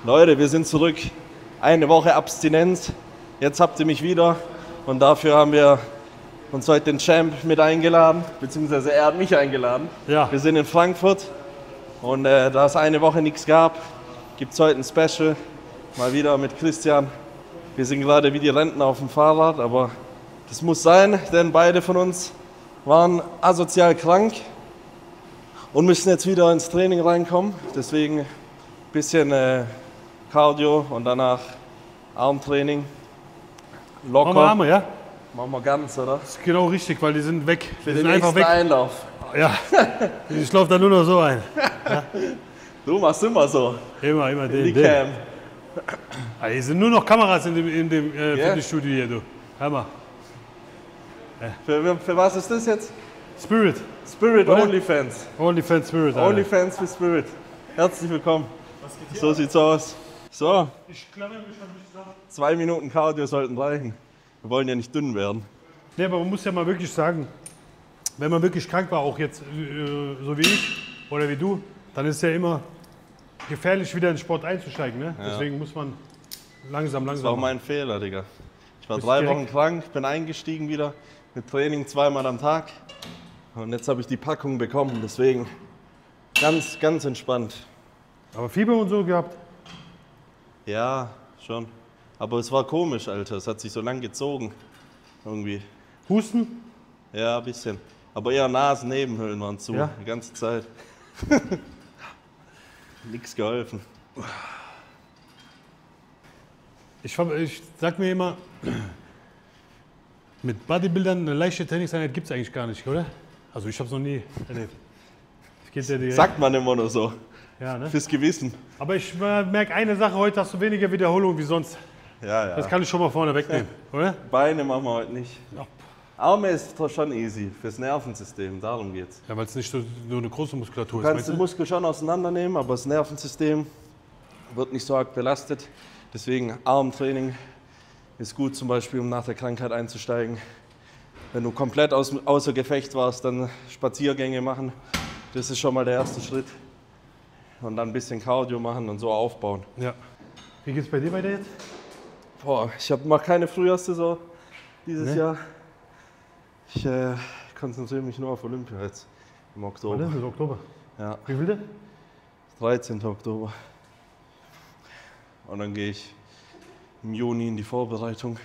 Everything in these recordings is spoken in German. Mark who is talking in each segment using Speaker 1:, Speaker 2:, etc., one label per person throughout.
Speaker 1: Leute, wir sind zurück. Eine Woche Abstinenz. Jetzt habt ihr mich wieder. Und dafür haben wir uns heute den Champ mit eingeladen. Beziehungsweise er hat mich eingeladen.
Speaker 2: Ja.
Speaker 1: Wir sind in Frankfurt. Und da es eine Woche nichts gab, gibt es heute ein Special. Mal wieder mit Christian. Wir sind gerade wie die Rentner auf dem Fahrrad. Aber das muss sein, denn beide von uns waren asozial krank. Und müssen jetzt wieder ins Training reinkommen. Deswegen ein bisschen Cardio und danach Armtraining. Locker.
Speaker 2: Machen wir Arme, ja?
Speaker 1: Machen wir ganz, oder?
Speaker 2: Das ist genau richtig, weil die sind weg.
Speaker 1: Für
Speaker 2: Die
Speaker 1: den
Speaker 2: sind einfach
Speaker 1: nächsten
Speaker 2: weg.
Speaker 1: Einlauf.
Speaker 2: Ja. Ich laufe da nur noch so ein.
Speaker 1: Du machst immer so.
Speaker 2: Immer
Speaker 1: Die
Speaker 2: den.
Speaker 1: Cam.
Speaker 2: Also, hier sind nur noch Kameras in dem Fitnessstudio hier, du. Hammer.
Speaker 1: Für was ist das jetzt?
Speaker 2: Spirit.
Speaker 1: Spirit
Speaker 2: Oder?
Speaker 1: OnlyFans.
Speaker 2: OnlyFans Spirit. Alter.
Speaker 1: OnlyFans für Spirit. Herzlich willkommen. So sieht's aus. So,
Speaker 2: Ich klammere mich schon ein bisschen.
Speaker 1: 2 Minuten Cardio sollten reichen. Wir wollen ja nicht dünn werden.
Speaker 2: Nee, aber man muss ja mal wirklich sagen, wenn man wirklich krank war, auch jetzt so wie ich oder wie du, dann ist es ja immer gefährlich, wieder in den Sport einzusteigen. Ne?
Speaker 1: Ja.
Speaker 2: Deswegen muss man langsam.
Speaker 1: Das war auch mein Fehler, Digga. Ich war
Speaker 2: Bist
Speaker 1: 3
Speaker 2: direkt-
Speaker 1: Wochen krank, bin eingestiegen wieder mit Training 2-mal am Tag. Und jetzt habe ich die Packung bekommen, deswegen ganz entspannt.
Speaker 2: Aber Fieber und so gehabt.
Speaker 1: Ja, schon. Aber es war komisch, Alter. Es hat sich so lang gezogen. Irgendwie.
Speaker 2: Husten?
Speaker 1: Ja, ein bisschen. Aber eher Nasennebenhöhlen waren zu,
Speaker 2: Ja?
Speaker 1: die ganze Zeit. Nix geholfen.
Speaker 2: Ich sag mir immer, mit Bodybuildern eine leichte Trainingseinheit gibt es eigentlich gar nicht, oder? Also ich habe es noch nie erlebt. Es geht ja direkt.
Speaker 1: Sagt man immer nur so.
Speaker 2: Ja, ne?
Speaker 1: Fürs Gewissen.
Speaker 2: Aber ich merke eine Sache, heute hast du weniger Wiederholung wie sonst.
Speaker 1: Ja.
Speaker 2: Das kann ich schon mal vorne wegnehmen, oder?
Speaker 1: Beine machen wir heute nicht.
Speaker 2: Ja.
Speaker 1: Arme ist doch schon easy, fürs Nervensystem, darum geht's.
Speaker 2: Ja, weil es nicht so eine große Muskulatur
Speaker 1: Du
Speaker 2: ist,
Speaker 1: kannst den Muskel schon auseinandernehmen, aber das Nervensystem wird nicht so arg belastet. Deswegen Armtraining ist gut, zum Beispiel, um nach der Krankheit einzusteigen. Wenn du komplett außer Gefecht warst, dann Spaziergänge machen. Das ist schon mal der erste Schritt. Und dann ein bisschen Cardio machen und so aufbauen.
Speaker 2: Ja. Wie geht's bei dir weiter jetzt?
Speaker 1: Boah, ich mache keine Frühjahrssaison dieses
Speaker 2: Nee?
Speaker 1: Jahr. Ich konzentriere mich nur auf Olympia jetzt im Oktober.
Speaker 2: Oder? Das ist Oktober.
Speaker 1: Ja,
Speaker 2: Wie viel denn?
Speaker 1: 13. Oktober. Und dann gehe ich im Juni in die Vorbereitung.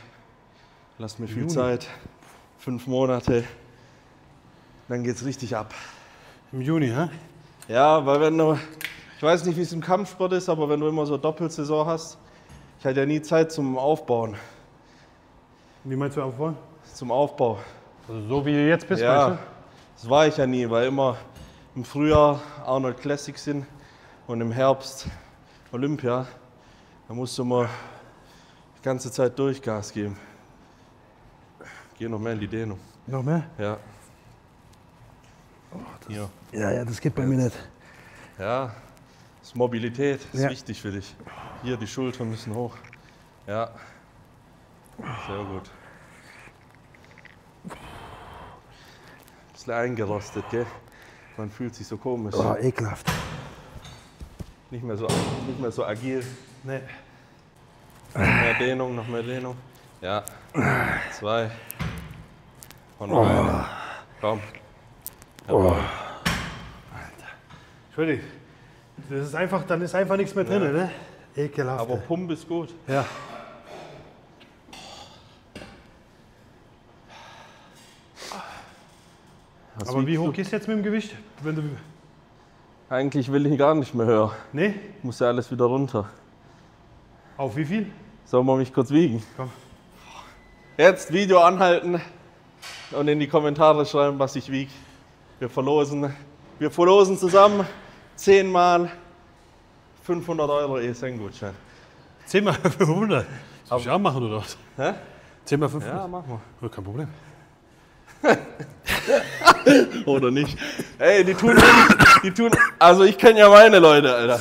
Speaker 1: Lass mir viel
Speaker 2: Juni?
Speaker 1: Zeit. 5 Monate. Dann geht's richtig ab.
Speaker 2: Im Juni, hä?
Speaker 1: Ja, weil wenn du, ich weiß nicht, wie es im Kampfsport ist, aber wenn du immer so Doppelsaison hast, ich hatte ja nie Zeit zum Aufbauen,
Speaker 2: Wie meinst du aufbauen?
Speaker 1: zum Aufbau.
Speaker 2: Also so wie du jetzt bist,
Speaker 1: Ja,
Speaker 2: meinst
Speaker 1: das war ich ja nie, weil immer im Frühjahr Arnold Classic sind und im Herbst Olympia. Da musst du immer die ganze Zeit Durchgas geben. Geh noch mehr in die Dehnung.
Speaker 2: du? Noch mehr?
Speaker 1: Ja. Hier.
Speaker 2: Ja, das geht bei mir nicht.
Speaker 1: Ja, das ist Mobilität, ist
Speaker 2: Ja.
Speaker 1: wichtig für dich. Hier, die Schultern müssen hoch. Ja, sehr gut. Bisschen eingerostet, gell? Man fühlt sich so komisch.
Speaker 2: Oh, ekelhaft.
Speaker 1: Nicht mehr so agil.
Speaker 2: Nee.
Speaker 1: Noch mehr Dehnung, noch mehr Dehnung. Ja, 2. Und noch eine. Komm. Jawohl.
Speaker 2: Entschuldigung. Das ist einfach, dann ist einfach nichts mehr drin, ne? Ekelhaft.
Speaker 1: Aber Pump ist gut.
Speaker 2: ja.
Speaker 1: Was
Speaker 2: Aber wie
Speaker 1: wiegst
Speaker 2: hoch
Speaker 1: du?
Speaker 2: gehst du jetzt mit dem Gewicht? Wenn du.
Speaker 1: Eigentlich will ich gar nicht mehr höher.
Speaker 2: Nee?
Speaker 1: Muss ja alles wieder runter.
Speaker 2: Auf wie viel?
Speaker 1: Sollen wir mich kurz wiegen?
Speaker 2: Komm.
Speaker 1: Jetzt Video anhalten und in die Kommentare schreiben, was ich wiege. Wir verlosen zusammen 10 mal 500 € ESN-Gutschein.
Speaker 2: 10 mal 500. Soll ich auch machen oder was?
Speaker 1: Hä?
Speaker 2: 10 mal 500?
Speaker 1: Ja, machen
Speaker 2: Ja, kein Problem.
Speaker 1: wir. Oder nicht? Ey, die tun, also ich kenne ja meine Leute, Alter.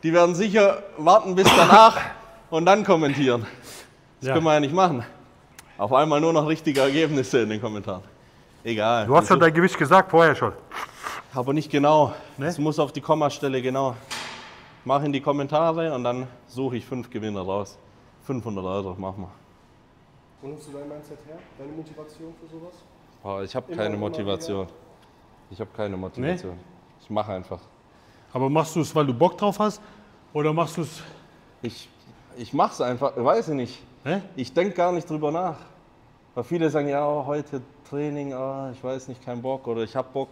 Speaker 1: Die werden sicher warten bis danach und dann kommentieren. Das
Speaker 2: Ja.
Speaker 1: können wir ja nicht machen. Auf einmal nur noch richtige Ergebnisse in den Kommentaren. Egal.
Speaker 2: Du hast schon dein Gewicht gesagt, vorher schon.
Speaker 1: Aber nicht genau.
Speaker 2: Ne?
Speaker 1: Es muss auf die Kommastelle genau. mach in die Kommentare und dann suche ich 5 Gewinner raus. 500 € machen wir.
Speaker 3: Wo nimmst du dein Mindset her? Deine Motivation für sowas?
Speaker 1: Boah, ich habe
Speaker 3: Immer
Speaker 1: keine
Speaker 3: und immer
Speaker 1: Motivation. Ich habe keine Motivation. Ich mache einfach.
Speaker 2: Aber machst du es, weil du Bock drauf hast? Oder machst du es...
Speaker 1: Ich mache es einfach, weiß ich nicht.
Speaker 2: Hä?
Speaker 1: Ich denke gar nicht drüber nach. Weil viele sagen, ja, heute Training, ich weiß nicht, kein Bock oder ich habe Bock.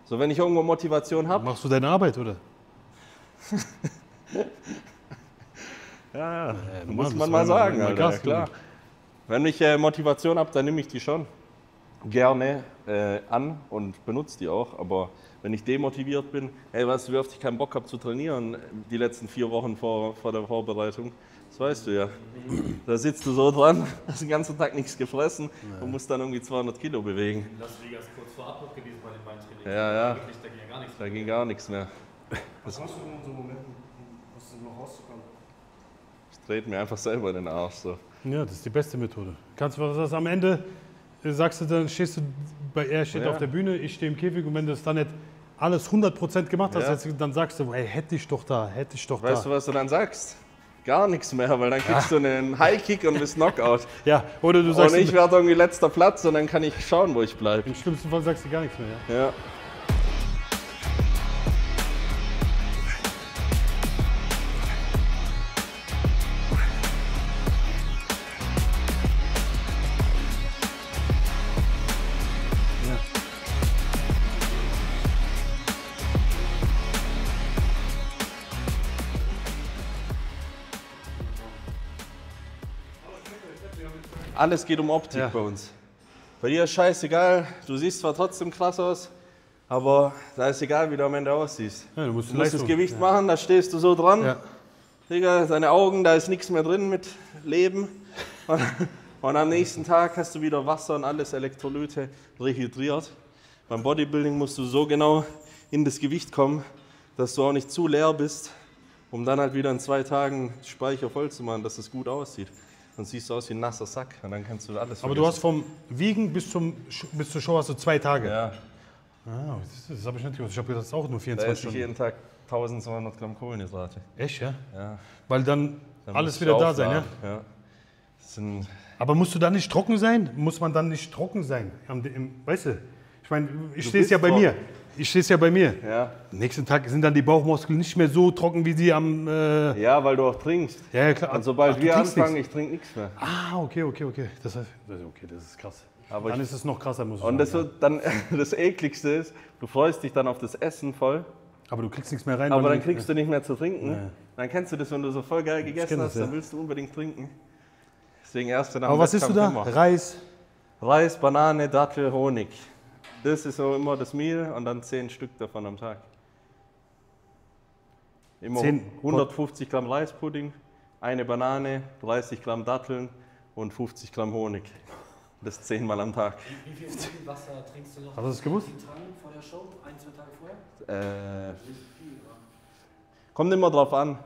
Speaker 1: So, wenn ich irgendwo Motivation habe.
Speaker 2: Machst du deine Arbeit, oder?
Speaker 1: Ja,
Speaker 2: du
Speaker 1: muss
Speaker 2: machst
Speaker 1: man
Speaker 2: es,
Speaker 1: mal
Speaker 2: weil
Speaker 1: sagen,
Speaker 2: man
Speaker 1: Alter,
Speaker 2: Gas
Speaker 1: klar.
Speaker 2: gibt.
Speaker 1: Wenn ich Motivation habe, dann nehme ich die schon gerne an und benutze die auch. Aber wenn ich demotiviert bin, hey, weißt du, wie oft ich keinen Bock habe zu trainieren, die letzten 4 Wochen vor der Vorbereitung, das weißt du ja. Da sitzt du so dran, hast den ganzen Tag nichts gefressen und musst dann irgendwie 200 Kilo bewegen.
Speaker 4: In Las Vegas kurz vor Abbruch gewesen bei den Beintraining.
Speaker 1: Ja.
Speaker 4: Wirklich, da ging ja gar nichts.
Speaker 1: Da ging gar nichts mehr.
Speaker 3: Was machst du in so Momenten, was noch rauszukommen?
Speaker 1: Ich trete mir einfach selber in den Arsch. So.
Speaker 2: Ja, das ist die beste Methode. Kannst du was am Ende, sagst du, dann stehst du, er steht
Speaker 1: Ja.
Speaker 2: auf der Bühne, ich stehe im Käfig und wenn du es dann nicht alles 100% gemacht hast,
Speaker 1: Ja.
Speaker 2: dann sagst du, ey, hätte ich doch da.
Speaker 1: Weißt du, was du dann sagst? Gar nichts mehr, weil dann kriegst du einen High-Kick und bist Knockout.
Speaker 2: Ja, oder du sagst,
Speaker 1: Und ich werde irgendwie letzter Platz und dann kann ich schauen, wo ich bleibe.
Speaker 2: im schlimmsten Fall sagst du gar nichts mehr. Ja?
Speaker 1: Ja. Alles geht um Optik
Speaker 2: Ja.
Speaker 1: bei uns. Bei dir ist scheißegal, du siehst zwar trotzdem krass aus, aber da ist egal, wie du am Ende aussiehst.
Speaker 2: Ja, du musst
Speaker 1: Du musst das
Speaker 2: Leistung-
Speaker 1: Gewicht machen, da stehst du so dran.
Speaker 2: Ja.
Speaker 1: Digga, deine Augen, da ist nichts mehr drin mit Leben. Und am nächsten Tag hast du wieder Wasser und alles Elektrolyte rehydriert. Beim Bodybuilding musst du so genau in das Gewicht kommen, dass du auch nicht zu leer bist, um dann halt wieder in 2 Tagen Speicher voll zu machen, dass es gut aussieht. Dann siehst du aus wie ein nasser Sack und dann kannst du alles
Speaker 2: Aber du hast vom Wiegen bis zur Show hast du 2 Tage.
Speaker 1: Ja,
Speaker 2: Ah, das habe ich nicht gewusst. Ich habe gedacht, das ist auch nur
Speaker 1: da
Speaker 2: 24
Speaker 1: esse ich
Speaker 2: Stunden.
Speaker 1: jeden Tag 1200 Gramm Kohlenhydrate.
Speaker 2: Echt, ja?
Speaker 1: Ja.
Speaker 2: Weil dann
Speaker 1: Dann
Speaker 2: alles
Speaker 1: musst
Speaker 2: wieder
Speaker 1: du
Speaker 2: da sein, ja?
Speaker 1: aufladen. Ja. Das sind
Speaker 2: Aber musst du dann nicht trocken sein? Muss man dann nicht trocken sein? Weißt du? Ich meine, ich stehe es
Speaker 1: bist
Speaker 2: ja bei
Speaker 1: trocken.
Speaker 2: mir. Ich stehe es ja bei mir.
Speaker 1: ja.
Speaker 2: Am nächsten Tag sind dann die Bauchmuskeln nicht mehr so trocken, wie sie am...
Speaker 1: Ja, weil du auch trinkst.
Speaker 2: ja, klar.
Speaker 1: Und sobald
Speaker 2: Ach, du
Speaker 1: wir
Speaker 2: trinkst
Speaker 1: anfangen,
Speaker 2: nichts.
Speaker 1: ich trinke nichts mehr.
Speaker 2: Ah, okay. Das heißt, okay, das ist krass.
Speaker 1: Aber
Speaker 2: Dann
Speaker 1: ich-
Speaker 2: ist es noch krasser, muss ich
Speaker 1: Und das
Speaker 2: sagen.
Speaker 1: wird dann das ekligste ist, du freust dich dann auf das Essen voll,
Speaker 2: Ja. Aber du kriegst nichts mehr rein.
Speaker 1: aber
Speaker 2: weil
Speaker 1: dann kriegst du nicht mehr zu trinken.
Speaker 2: Ja.
Speaker 1: Dann kennst du das, wenn du so voll geil gegessen
Speaker 2: kenn
Speaker 1: hast,
Speaker 2: das, ja.
Speaker 1: dann willst du unbedingt trinken. Deswegen erst nach
Speaker 2: Aber
Speaker 1: dem
Speaker 2: was isst du da?
Speaker 1: Wettkampf immer.
Speaker 2: Reis.
Speaker 1: Reis, Banane, Dattel, Honig. Das ist so immer das Meal und dann 10 Stück davon am Tag. Immer
Speaker 2: 10
Speaker 1: 150 Gramm Reispudding, eine Banane, 30 Gramm Datteln und 50 Gramm Honig. Das 10-mal am Tag.
Speaker 4: Wie viel Wasser trinkst du noch?
Speaker 2: Hast du das gewusst?
Speaker 4: Tagen vor der Show? 1, 2 Tage vorher?
Speaker 1: Kommt immer drauf an.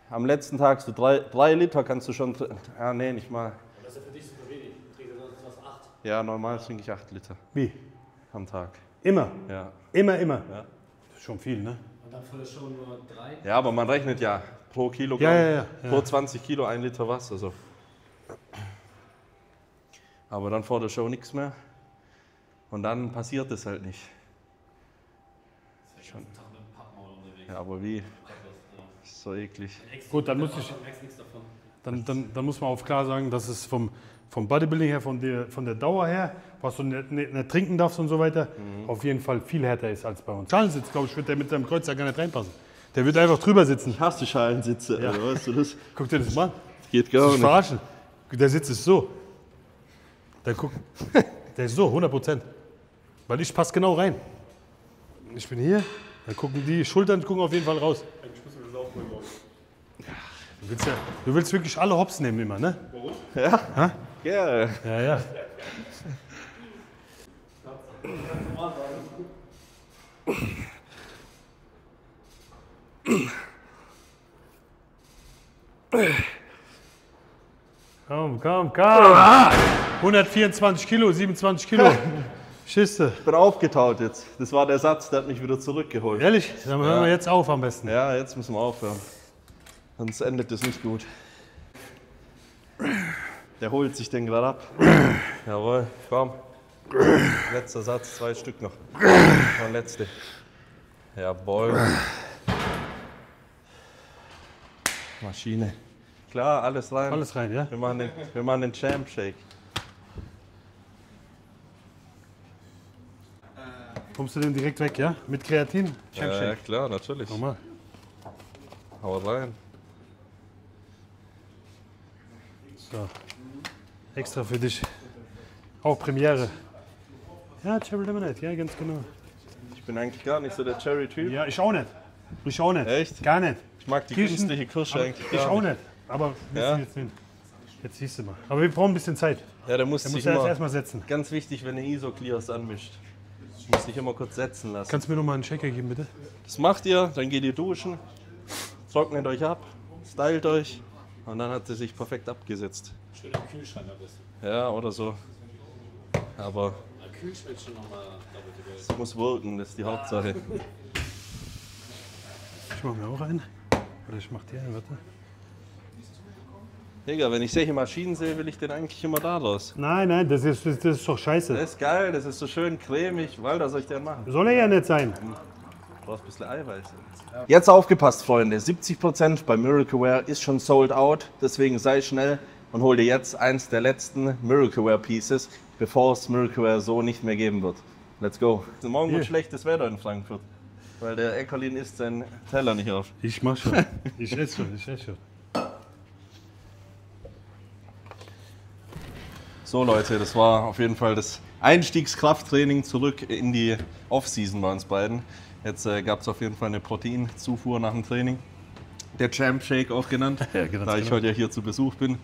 Speaker 1: Am letzten Tag so 3 Liter kannst du schon trinken. Ja, nee, nicht mal.
Speaker 4: Das ist ja für dich super wenig. Du trinkst ja sonst was 8.
Speaker 1: Ja, normal trinke ich 8 Liter
Speaker 2: Wie?
Speaker 1: am Tag.
Speaker 2: Immer.
Speaker 1: Ja.
Speaker 2: Immer.
Speaker 1: Ja.
Speaker 2: Das ist schon viel, ne?
Speaker 4: Und dann vor der Show nur 3.
Speaker 1: Ja, aber man rechnet ja pro Kilogramm,
Speaker 2: Ja.
Speaker 1: pro 20 Kilo 1 Liter Wasser. So. Aber dann vor der Show nichts mehr. Und dann passiert es halt nicht.
Speaker 4: Schon. Tag mit dem Pappmaul unterwegs.
Speaker 1: Ja, aber wie? Ist so eklig.
Speaker 2: Gut, dann muss ich-
Speaker 4: Du merkst nichts davon.
Speaker 2: Dann muss man auch klar sagen, dass es vom Bodybuilding her, von der Dauer her, was du nicht trinken darfst und so weiter, auf jeden Fall viel härter ist als bei uns. Schalensitz, glaube ich, wird der mit seinem Kreuz ja gar nicht reinpassen. Der wird einfach drüber sitzen.
Speaker 1: Ich hasse Schalensitze,
Speaker 2: Ja.
Speaker 1: Alter, weißt du das?
Speaker 2: Guck dir das mal an.
Speaker 1: Geht
Speaker 2: Das
Speaker 1: gar
Speaker 2: ist
Speaker 1: nicht.
Speaker 2: verarschen. Der Sitz ist so. Der ist so, 100%. Weil ich passe genau rein. Ich bin hier, dann gucken die Schultern gucken auf jeden Fall raus. Du willst wirklich alle Hops nehmen immer, ne?
Speaker 1: Ja.
Speaker 2: Ja, ja. Komm. 124 Kilo, 27 Kilo. Schiste.
Speaker 1: Ich bin aufgetaut jetzt. Das war der Satz, der hat mich wieder zurückgeholt.
Speaker 2: Ehrlich? Dann hören wir jetzt auf am besten.
Speaker 1: Ja, jetzt müssen wir aufhören. Sonst endet das nicht gut. Der holt sich den gerade ab. Jawohl, komm. Letzter Satz, 2 Stück noch. Und letzte. Jawohl. Maschine. Klar, alles rein.
Speaker 2: Alles rein, ja?
Speaker 1: Wir machen den Champ Shake.
Speaker 2: Kommst du den direkt weg, ja? Mit Kreatin? Champ
Speaker 1: Ja,
Speaker 2: Shake.
Speaker 1: klar, natürlich.
Speaker 2: Nochmal.
Speaker 1: Hau rein.
Speaker 2: So. Extra für dich. Auch Premiere. Ja, Cherry Lemonade, ja, ganz genau.
Speaker 1: Ich bin eigentlich gar nicht so der Cherry-Typ.
Speaker 2: Ja, ich auch nicht. Ich auch nicht.
Speaker 1: Echt?
Speaker 2: Gar nicht.
Speaker 1: Ich mag die
Speaker 2: Kirschen-
Speaker 1: künstliche Kirsche eigentlich
Speaker 2: Ich
Speaker 1: gar
Speaker 2: auch
Speaker 1: nicht.
Speaker 2: nicht. Aber wir
Speaker 1: Ja?
Speaker 2: sind jetzt hin. Jetzt siehst du mal. Aber wir brauchen ein bisschen Zeit.
Speaker 1: Ja, der muss
Speaker 2: Der
Speaker 1: sich
Speaker 2: muss ja jetzt
Speaker 1: immer,
Speaker 2: erstmal setzen.
Speaker 1: ganz wichtig, wenn du Isoclears anmischt. Muss dich immer kurz setzen lassen.
Speaker 2: Kannst du mir noch mal einen Shaker geben, bitte?
Speaker 1: Das macht ihr, dann geht ihr duschen, trocknet euch ab, stylt euch und dann hat sie sich perfekt abgesetzt.
Speaker 4: Schön im Kühlschrank am besten.
Speaker 1: Ja, oder so. Aber
Speaker 4: Am Kühlschrank schon nochmal doppelte Gold.
Speaker 1: es muss wirken, das ist die Hauptsache.
Speaker 2: Ich mach mir auch einen. Oder ich mach dir einen, warte.
Speaker 1: Digga, wenn ich solche Maschinen sehe, will ich den eigentlich immer da raus.
Speaker 2: Nein, nein, das ist doch scheiße.
Speaker 1: Das ist geil, das ist so schön cremig. Walter, soll ich den machen?
Speaker 2: Soll er ja nicht sein.
Speaker 1: Du brauchst ein bisschen Eiweiß. Jetzt aufgepasst, Freunde. 70% bei Miracleware ist schon sold out. Deswegen sei schnell und hol dir jetzt eins der letzten Miracleware Pieces, bevor es Miracleware so nicht mehr geben wird. Let's go. Morgen wird schlechtes Wetter in Frankfurt, weil der Eckerlin isst seinen Teller nicht auf.
Speaker 2: Ich mach schon. Ich esse schon.
Speaker 1: So Leute, das war auf jeden Fall das Einstiegskrafttraining zurück in die Offseason bei uns beiden. Jetzt gab es auf jeden Fall eine Proteinzufuhr nach dem Training. Der Champ Shake auch genannt,
Speaker 2: Ja, genau,
Speaker 1: da ich
Speaker 2: genau.
Speaker 1: heute ja hier zu Besuch bin.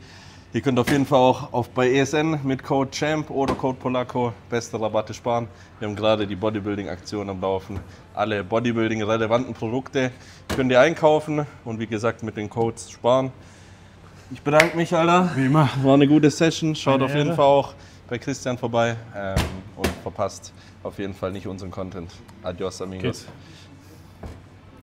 Speaker 1: Ihr könnt auf jeden Fall auch bei ESN mit Code CHAMP oder Code Polacco beste Rabatte sparen. Wir haben gerade die Bodybuilding-Aktion am Laufen. Alle Bodybuilding-relevanten Produkte könnt ihr einkaufen und wie gesagt mit den Codes sparen. Ich bedanke mich, Alter.
Speaker 2: Wie immer.
Speaker 1: War eine gute Session. Schaut
Speaker 2: Eine
Speaker 1: auf jeden
Speaker 2: Ehre.
Speaker 1: Fall auch bei Christian vorbei und verpasst auf jeden Fall nicht unseren Content. Adios, amigos.
Speaker 2: Geht's.